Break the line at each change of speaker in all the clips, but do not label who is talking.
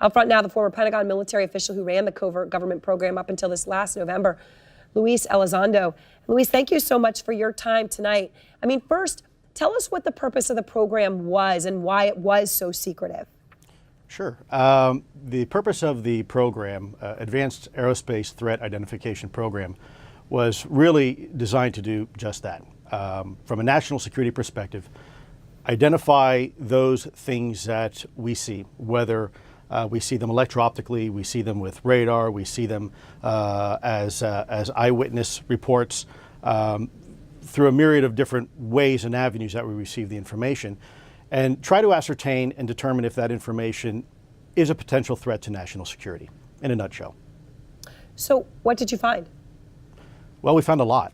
Out front now, the former Pentagon military official who ran the covert government program up until this last November, Luis Elizondo. Luis, thank you so much for your time tonight. I mean, first, tell us what the purpose of the program was and why it was so secretive.
Sure. The purpose of the program, Advanced Aerospace Threat Identification Program, was really designed to do just that. From a national security perspective, identify those things that we see, whether we see them electro-optically, we see them with radar, we see them as eyewitness reports, through a myriad of different ways and avenues that we receive the information, and try to ascertain and determine if that information is a potential threat to national security, in a nutshell.
So what did you find?
Well, we found a lot.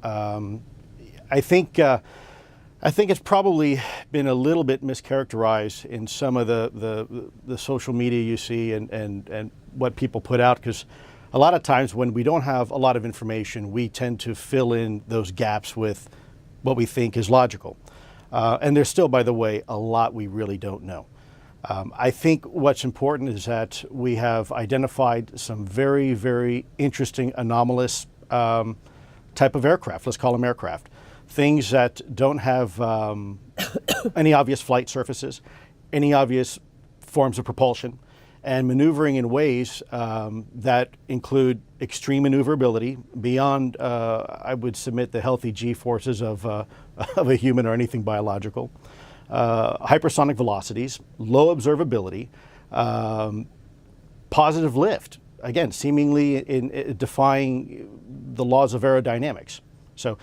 I think it's probably been a little bit mischaracterized in some of the social media you see and what people put out, because a lot of times when we don't have a lot of information, we tend to fill in those gaps with what we think is logical. And there's still, by the way, a lot we really don't know. I think what's important is that we have identified some very, very interesting anomalous type of aircraft. Let's call them aircraft. Things that don't have any obvious flight surfaces, any obvious forms of propulsion, and maneuvering in ways that include extreme maneuverability beyond, I would submit, the healthy G-forces of a human or anything biological, hypersonic velocities, low observability, positive lift, again, seemingly in defying the laws of aerodynamics. So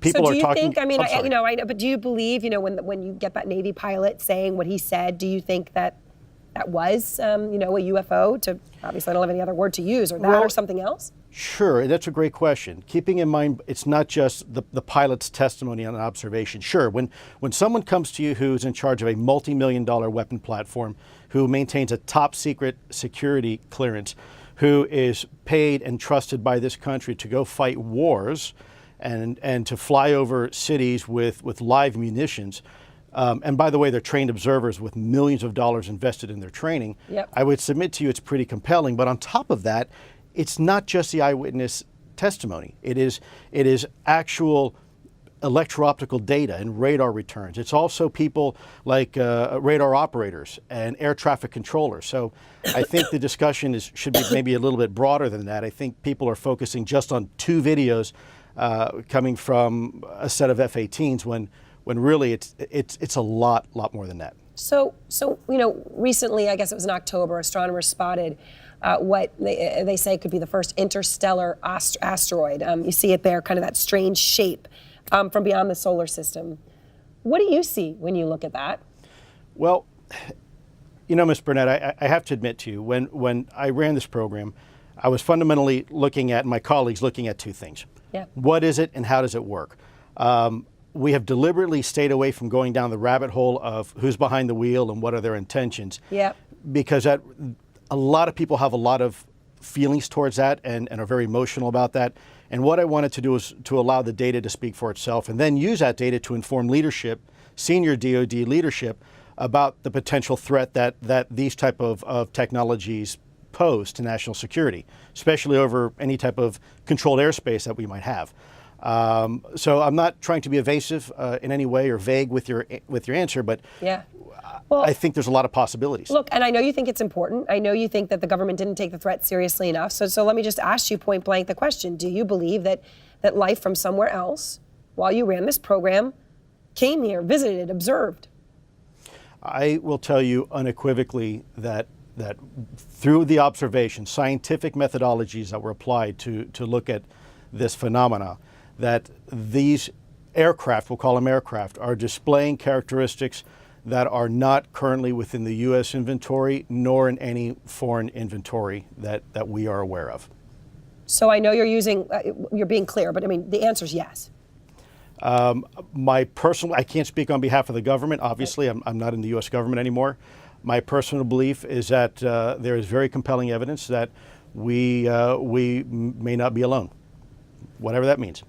people are talking.
So do you think, I mean, I know, but do you believe, when you get that Navy pilot saying what he said, do you think that was, a UFO, to obviously I don't have any other word to use, or that or something else?
Sure, that's a great question. Keeping in mind, it's not just the pilot's testimony on an observation. Sure, when someone comes to you who's in charge of a multi-million-dollar weapon platform, who maintains a top secret security clearance, who is paid and trusted by this country to go fight wars and to fly over cities with live munitions, and by the way, they're trained observers with millions of dollars invested in their training.
Yep.
I would submit to you it's pretty compelling. But on top of that, it's not just the eyewitness testimony. It is actual electro-optical data and radar returns. It's also people like radar operators and air traffic controllers. So I think the discussion should be maybe a little bit broader than that. I think people are focusing just on 2 videos coming from a set of F-18s when really it's a lot more than that.
So recently, I guess it was in October, astronomers spotted what they say could be the first interstellar asteroid. You see it there, kind of that strange shape from beyond the solar system. What do you see when you look at that? Well,
Ms. Burnett, I have to admit to you, when I ran this program, I was fundamentally looking at, my colleagues looking at 2 things.
Yeah.
What is it and how does it work? We have deliberately stayed away from going down the rabbit hole of who's behind the wheel and what are their intentions.
Yeah.
Because a lot of people have a lot of feelings towards that and are very emotional about that. And what I wanted to do is to allow the data to speak for itself and then use that data to inform leadership, senior DoD leadership, about the potential threat that these type of technologies pose to national security, especially over any type of controlled airspace that we might have. So I'm not trying to be evasive in any way or vague with your answer, but
yeah. Well,
I think there's a lot of possibilities.
Look, and I know you think it's important. I know you think that the government didn't take the threat seriously enough. So let me just ask you point blank the question. Do you believe that life from somewhere else, while you ran this program, came here, visited, observed?
I will tell you unequivocally that through the observation, scientific methodologies that were applied to look at this phenomena, that these aircraft, we'll call them aircraft, are displaying characteristics that are not currently within the U.S. inventory, nor in any foreign inventory that we are aware of.
So I know you're being clear, but I mean, the answer is yes.
I can't speak on behalf of the government. Obviously, I'm not in the U.S. government anymore. My personal belief is that there is very compelling evidence that we may not be alone, whatever that means.